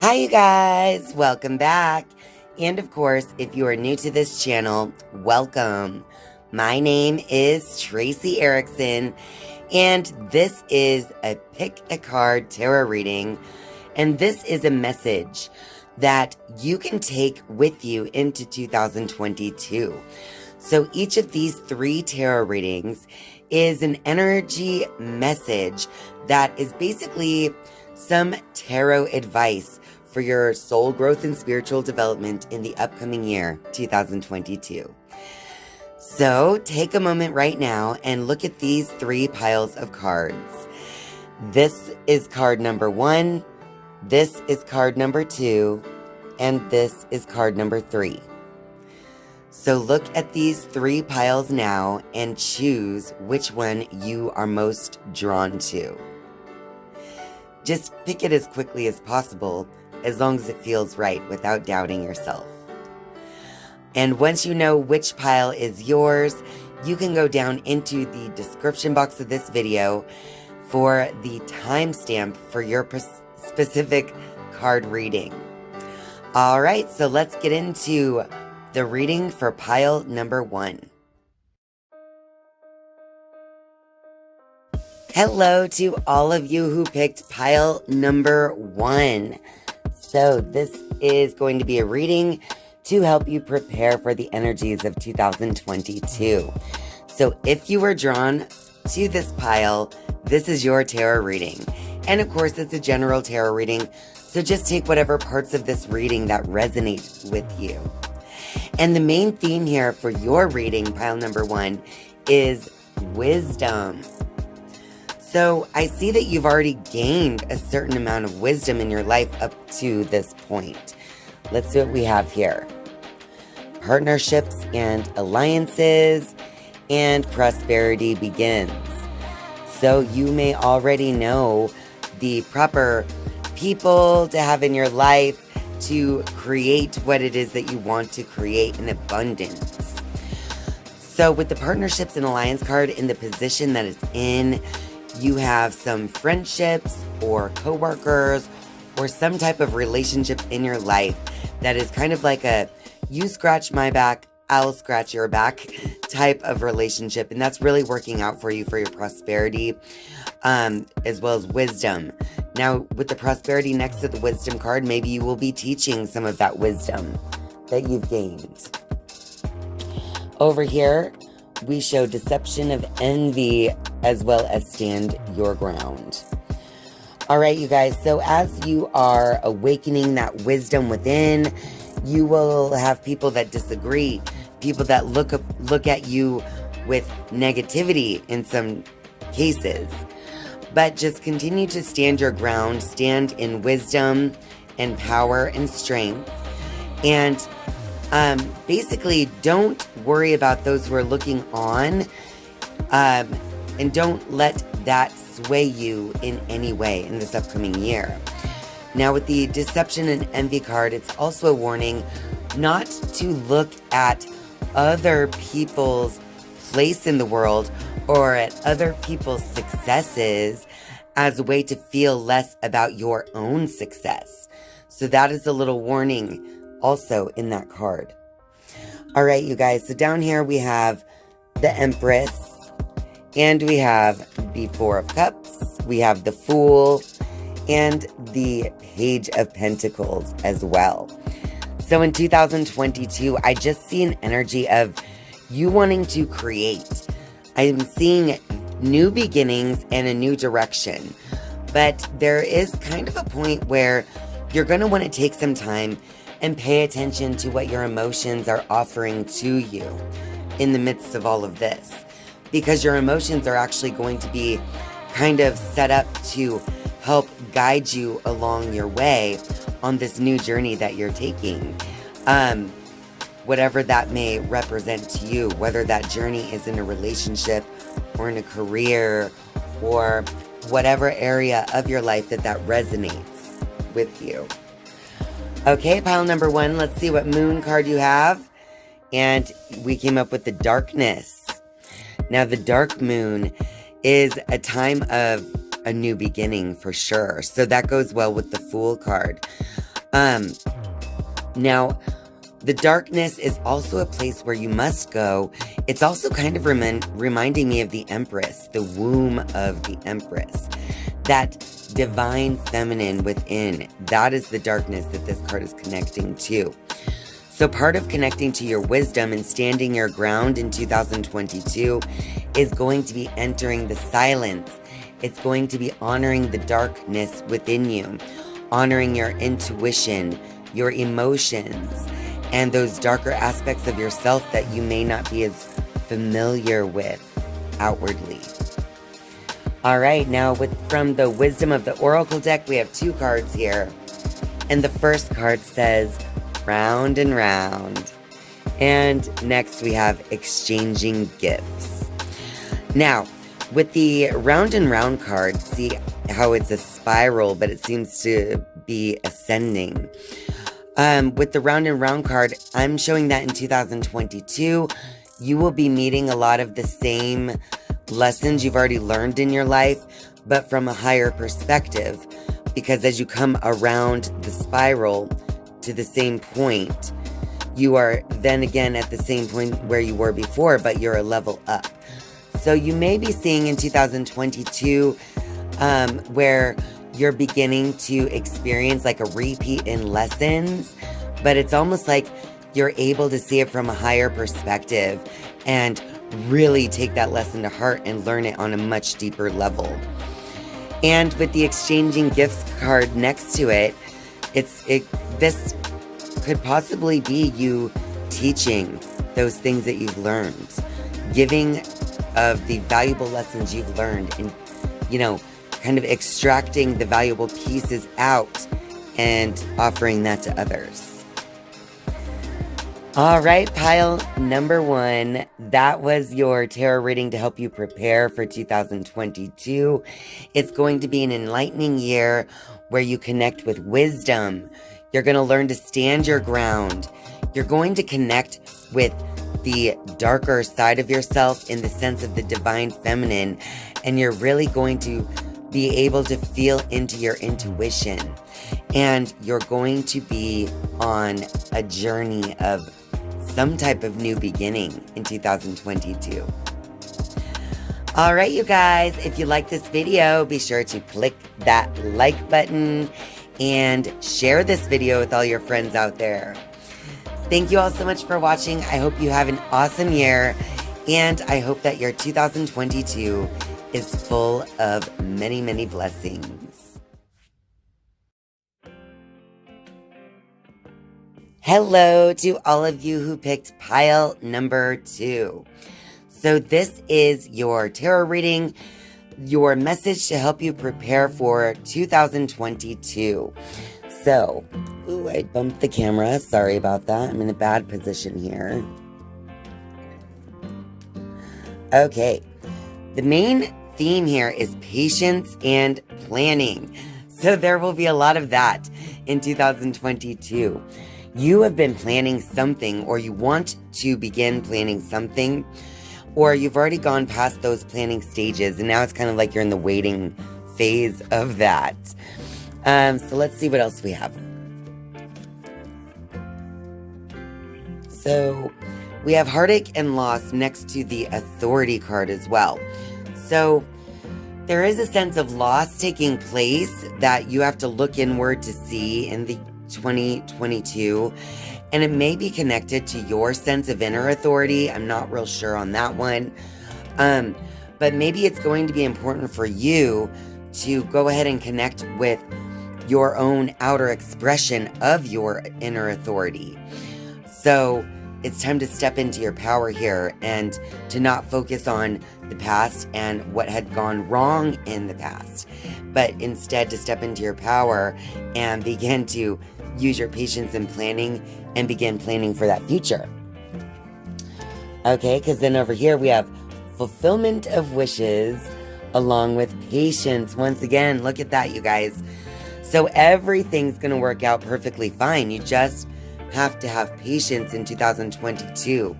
Hi, you guys. Welcome back. And of course, if you are new to this channel, welcome. My name is Tracy Erickson, and this is a Pick a Card tarot reading. And this is a message that you can take with you into 2022. So each of these 3 tarot readings is an energy message that is basically some tarot advice for your soul growth and spiritual development in the upcoming year, 2022. So take a moment right now and look at these 3 piles of cards. This is card number 1, this is card number 2, and this is card number 3. So look at these 3 piles now and choose which one you are most drawn to. Just pick it as quickly as possible, as long as it feels right without doubting yourself. And once you know which pile is yours, you can go down into the description box of this video for the timestamp for your specific card reading. All right, so let's get into the reading for pile number 1. Hello to all of you who picked pile number 1. So this is going to be a reading to help you prepare for the energies of 2022. So if you were drawn to this pile, this is your tarot reading. And of course, it's a general tarot reading, so just take whatever parts of this reading that resonate with you. And the main theme here for your reading, pile number 1, is wisdom. So I see that you've already gained a certain amount of wisdom in your life up to this point. Let's see what we have here. Partnerships and alliances, and prosperity begins. So you may already know the proper people to have in your life to create what it is that you want to create in abundance. So with the partnerships and alliance card in the position that it's in, you have some friendships or coworkers or some type of relationship in your life that is kind of like a you scratch my back, I'll scratch your back type of relationship. And that's really working out for you for your prosperity, as well as wisdom. Now, with the prosperity next to the wisdom card, maybe you will be teaching some of that wisdom that you've gained. Over here, we show deception of envy as well as stand your ground. All right, you guys. So as you are awakening that wisdom within, you will have people that disagree, people that look at you with negativity in some cases. But just continue to stand your ground, stand in wisdom and power and strength. And basically, don't worry about those who are looking on, and don't let that sway you in any way in this upcoming year. Now, with the deception and envy card, it's also a warning not to look at other people's place in the world or at other people's successes as a way to feel less about your own success. So that is a little warning also in that card. All right, you guys. So down here we have the Empress, and we have the 4 of Cups, we have the Fool, and the Page of Pentacles as well. So in 2022, I just see an energy of you wanting to create. I'm seeing new beginnings and a new direction. But there is kind of a point where you're going to want to take some time and pay attention to what your emotions are offering to you in the midst of all of this. Because your emotions are actually going to be kind of set up to help guide you along your way on this new journey that you're taking. Whatever that may represent to you, whether that journey is in a relationship or in a career or whatever area of your life that resonates with you. Okay, pile number 1, let's see what moon card you have. And we came up with the darkness. Now, the dark moon is a time of a new beginning for sure. So that goes well with the Fool card. Now, the darkness is also a place where you must go. It's also kind of reminding me of the Empress, the womb of the Empress. That divine feminine within, that is the darkness that this card is connecting to. So part of connecting to your wisdom and standing your ground in 2022 is going to be entering the silence. It's going to be honoring the darkness within you, honoring your intuition, your emotions, and those darker aspects of yourself that you may not be as familiar with outwardly. All right, now from the Wisdom of the Oracle deck, we have 2 cards here. And the first card says, round and round. And next we have exchanging gifts. Now, with the round and round card, see how it's a spiral, but it seems to be ascending. With the round and round card, I'm showing that in 2022, you will be meeting a lot of the same lessons you've already learned in your life, but from a higher perspective. Because as you come around the spiral to the same point, you are then again at the same point where you were before, but you're a level up. So you may be seeing in 2022 where you're beginning to experience like a repeat in lessons, but it's almost like you're able to see it from a higher perspective and really take that lesson to heart and learn it on a much deeper level. And with the exchanging gifts card next to it, this could possibly be you teaching those things that you've learned, giving of the valuable lessons you've learned, and kind of extracting the valuable pieces out and offering that to others. All right, pile number 1, that was your tarot reading to help you prepare for 2022. It's going to be an enlightening year where you connect with wisdom. You're going to learn to stand your ground. You're going to connect with the darker side of yourself in the sense of the divine feminine, and you're really going to be able to feel into your intuition, and you're going to be on a journey of some type of new beginning in 2022. All right, you guys, if you like this video, be sure to click that like button and share this video with all your friends out there. Thank you all so much for watching. I hope you have an awesome year, and I hope that your 2022 is full of many, many blessings. Hello to all of you who picked pile number 2. So this is your tarot reading, your message to help you prepare for 2022. So, I bumped the camera. Sorry about that. I'm in a bad position here. Okay. The main theme here is patience and planning. So there will be a lot of that in 2022. You have been planning something, or you want to begin planning something, or you've already gone past those planning stages, and now it's kind of like you're in the waiting phase of that. So let's see what else we have. So we have heartache and loss next to the authority card as well. So there is a sense of loss taking place that you have to look inward to see in the 2022, and it may be connected to your sense of inner authority. I'm not real sure on that one. But maybe it's going to be important for you to go ahead and connect with your own outer expression of your inner authority. So it's time to step into your power here and to not focus on the past and what had gone wrong in the past, but instead to step into your power and begin to use your patience and planning and begin planning for that future. Okay, because then over here we have fulfillment of wishes along with patience. Once again, look at that, you guys. So everything's going to work out perfectly fine. You just have to have patience in 2022.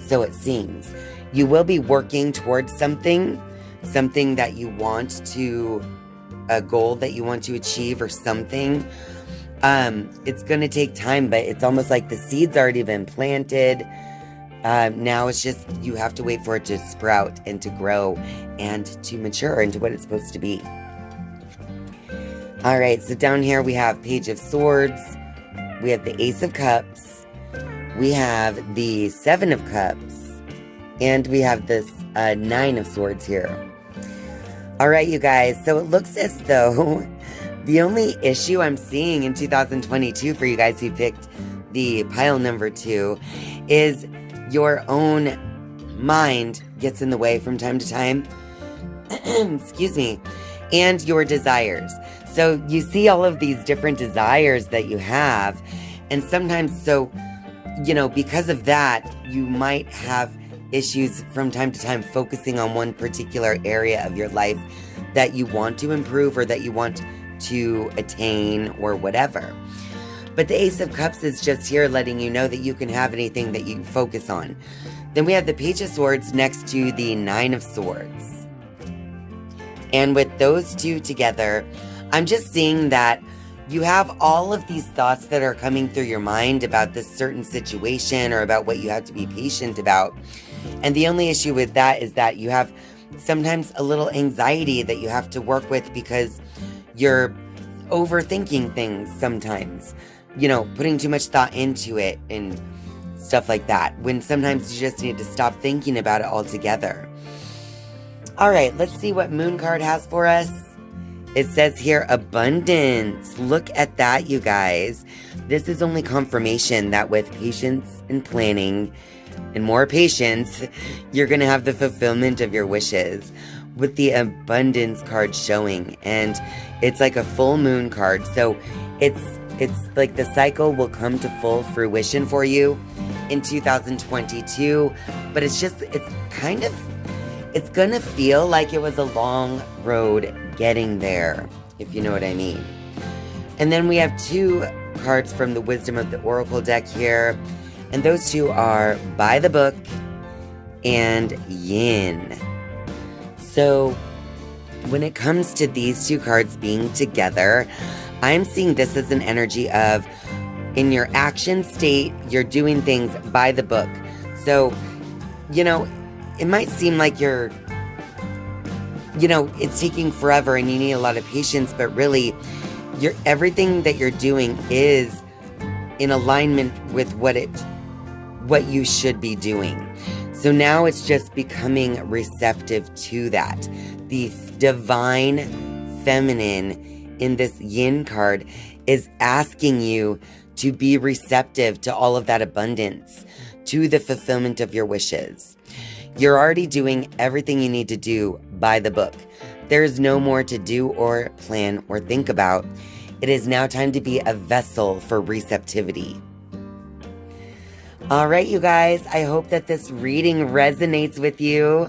So it seems. You will be working towards something that you want to, a goal that you want to achieve or something. It's going to take time, but it's almost like the seed's already been planted. Now it's just, you have to wait for it to sprout and to grow and to mature into what it's supposed to be. All right, so down here we have Page of Swords. We have the Ace of Cups. We have the Seven of Cups. And we have this Nine of Swords here. All right, you guys, so it looks as though the only issue I'm seeing in 2022 for you guys who picked the pile number 2 is your own mind gets in the way from time to time. Excuse me. And your desires. So you see all of these different desires that you have. And sometimes, because of that, you might have issues from time to time focusing on one particular area of your life that you want to improve or that you want to attain or whatever. But the Ace of Cups is just here letting you know that you can have anything that you focus on. Then we have the Page of Swords next to the Nine of Swords. And with those two together, I'm just seeing that you have all of these thoughts that are coming through your mind about this certain situation or about what you have to be patient about. And the only issue with that is that you have sometimes a little anxiety that you have to work with because you're overthinking things sometimes. Putting too much thought into it and stuff like that, when sometimes you just need to stop thinking about it altogether. All right, let's see what Moon card has for us. It says here, abundance. Look at that, you guys. This is only confirmation that with patience and planning and more patience, you're going to have the fulfillment of your wishes. With the abundance card showing, and it's like a full moon card. So it's like the cycle will come to full fruition for you in 2022, but it's gonna feel like it was a long road getting there, if you know what I mean. And then we have 2 cards from the Wisdom of the Oracle deck here, and those 2 are By the Book and Yin. So when it comes to these 2 cards being together, I'm seeing this as an energy of, in your action state, you're doing things by the book. So, it might seem like it's taking forever and you need a lot of patience, but really, everything that you're doing is in alignment with what you should be doing. So now it's just becoming receptive to that. The divine feminine in this Yin card is asking you to be receptive to all of that abundance, to the fulfillment of your wishes. You're already doing everything you need to do by the book. There's no more to do or plan or think about. It is now time to be a vessel for receptivity. All right, you guys, I hope that this reading resonates with you.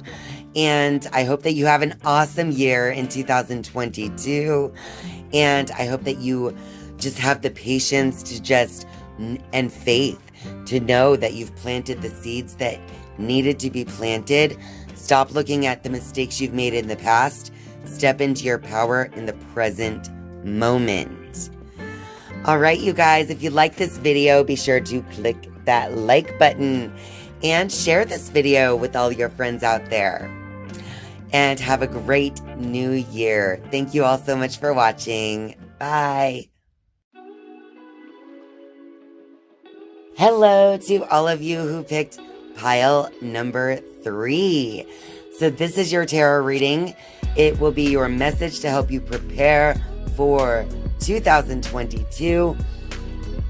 And I hope that you have an awesome year in 2022. And I hope that you just have the patience and faith to know that you've planted the seeds that needed to be planted. Stop looking at the mistakes you've made in the past. Step into your power in the present moment. All right, you guys, if you like this video, be sure to click that like button and share this video with all your friends out there. And have a great new year. Thank you all so much for watching. Bye. Hello to all of you who picked pile number 3. So this is your tarot reading. It will be your message to help you prepare for 2022.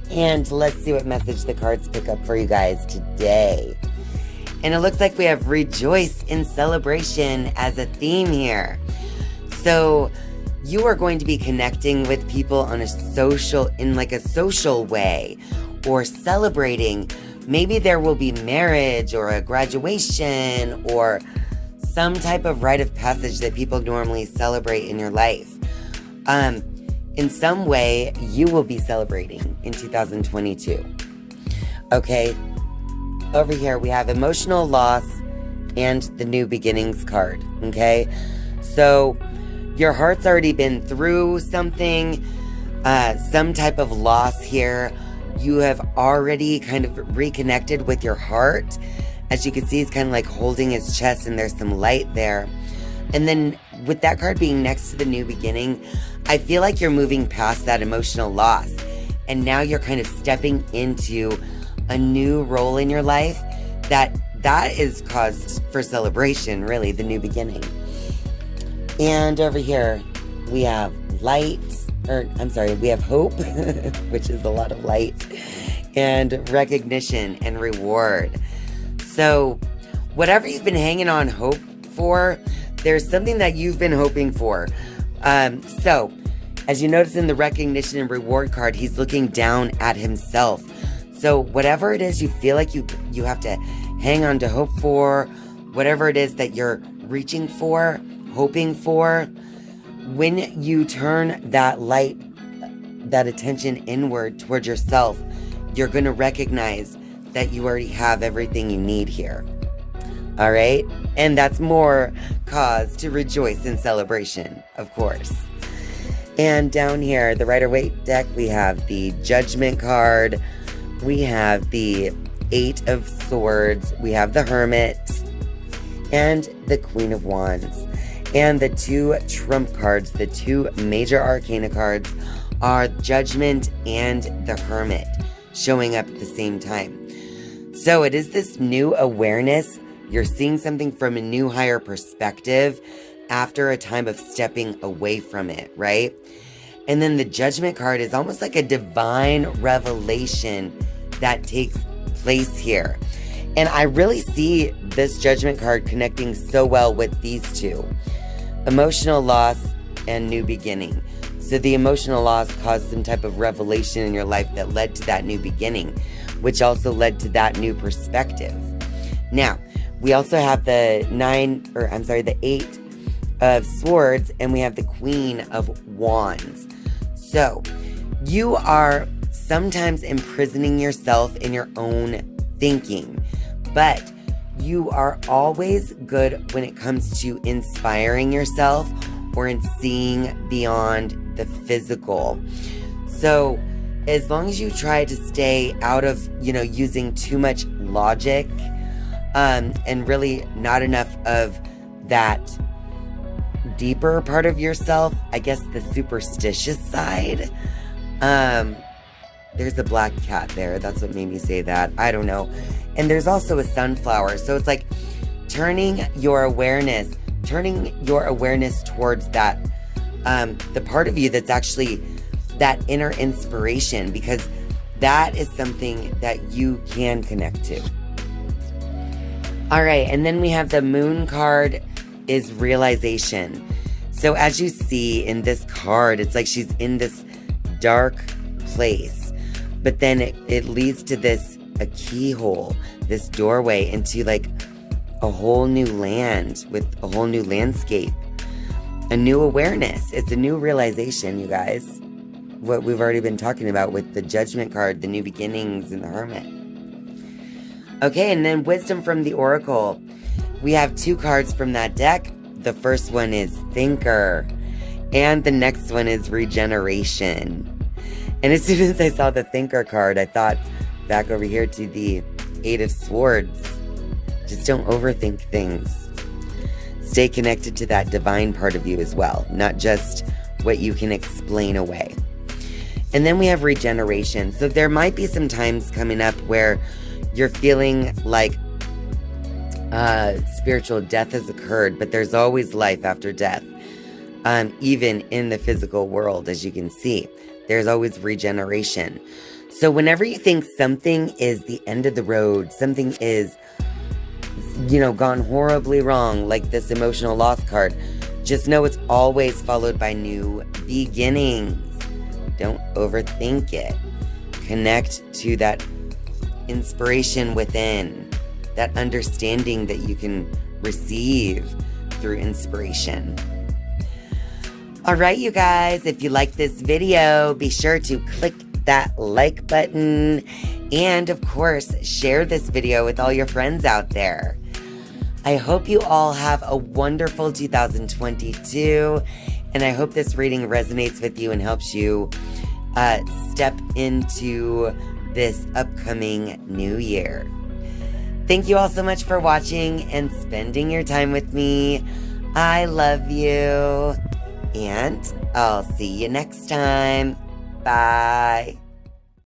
And let's see what message the cards pick up for you guys today. And it looks like we have rejoice in celebration as a theme here. So you are going to be connecting with people in a social way, or celebrating. Maybe there will be marriage or a graduation or some type of rite of passage that people normally celebrate in your life. In some way, you will be celebrating in 2022. Okay. Over here, we have emotional loss and the new beginnings card, okay? So your heart's already been through something. some type of loss here. You have already kind of reconnected with your heart. As you can see, he's kind of like holding his chest and there's some light there. And then with that card being next to the new beginning, I feel like you're moving past that emotional loss. And now you're kind of stepping into a new role in your life that is cause for celebration, really, the new beginning. And over here, we have light, we have hope, which is a lot of light, and recognition and reward. So whatever you've been hanging on hope for, there's something that you've been hoping for. So as you notice in the recognition and reward card, he's looking down at himself. So whatever it is you feel like you have to hang on to hope for, whatever it is that you're reaching for, hoping for, when you turn that light, that attention inward towards yourself, you're going to recognize that you already have everything you need here. All right? And that's more cause to rejoice in celebration, of course. And down here, the Rider-Waite deck, we have the Judgment card. We have the 8 of Swords. We have the Hermit and the Queen of Wands. And the 2 trump cards, the 2 major arcana cards, are Judgment and the Hermit showing up at the same time. So it is this new awareness. You're seeing something from a new higher perspective after a time of stepping away from it, right? And then the Judgment card is almost like a divine revelation that takes place here. And I really see this Judgment card connecting so well with these two. Emotional loss and new beginning. So the emotional loss caused some type of revelation in your life that led to that new beginning, which also led to that new perspective. Now, we also have the 8 of Swords, and we have the Queen of Wands. So you are sometimes imprisoning yourself in your own thinking, but you are always good when it comes to inspiring yourself or in seeing beyond the physical. So as long as you try to stay out of, using too much logic, and really not enough of that deeper part of yourself, I guess the superstitious side. There's a black cat there. That's what made me say that. I don't know. And there's also a sunflower. So it's like turning your awareness towards that, the part of you that's actually that inner inspiration, because that is something that you can connect to. All right. And then we have the Moon card is realization. So as you see in this card, it's like she's in this dark place, but then it leads to a keyhole, this doorway into like a whole new land with a whole new landscape, a new awareness. It's a new realization, you guys. What we've already been talking about with the Judgment card, the new beginnings, and the Hermit. Okay, and then Wisdom from the Oracle. We have 2 cards from that deck. The first one is Thinker, and the next one is Regeneration. And as soon as I saw the Thinker card, I thought back over here to the 8 of Swords. Just don't overthink things. Stay connected to that divine part of you as well, not just what you can explain away. And then we have Regeneration. So there might be some times coming up where you're feeling like spiritual death has occurred, but there's always life after death. Even in the physical world, as you can see, there's always regeneration. So whenever you think something is the end of the road, something is, gone horribly wrong, like this emotional loss card, just know it's always followed by new beginnings. Don't overthink it. Connect to that inspiration within, that understanding that you can receive through inspiration. All right, you guys, if you like this video, be sure to click that like button and, of course, share this video with all your friends out there. I hope you all have a wonderful 2022, and I hope this reading resonates with you and helps you step into this upcoming new year. Thank you all so much for watching and spending your time with me. I love you. And I'll see you next time. Bye.